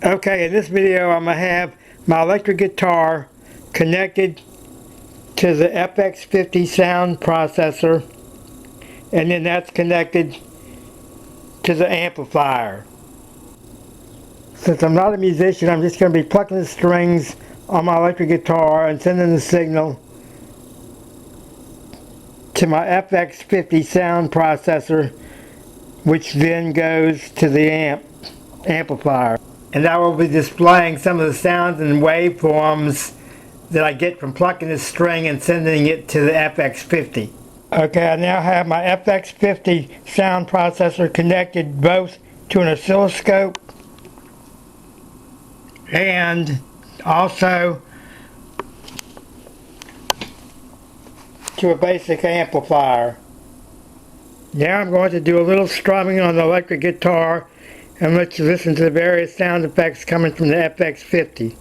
Okay, in this video I'm going to have my electric guitar connected to the FX50 sound processor, and then that's connected to the amplifier. Since I'm not a musician, I'm just going to be plucking the strings on my electric guitar and sending the signal to my FX50 sound processor, which then goes to the amplifier. And I will be displaying some of the sounds and waveforms that I get from plucking this string and sending it to the FX50. Okay, I now have my FX50 sound processor connected both to an oscilloscope and also to a basic amplifier. Now I'm going to do a little strumming on the electric guitar and let you listen to the various sound effects coming from the FX50.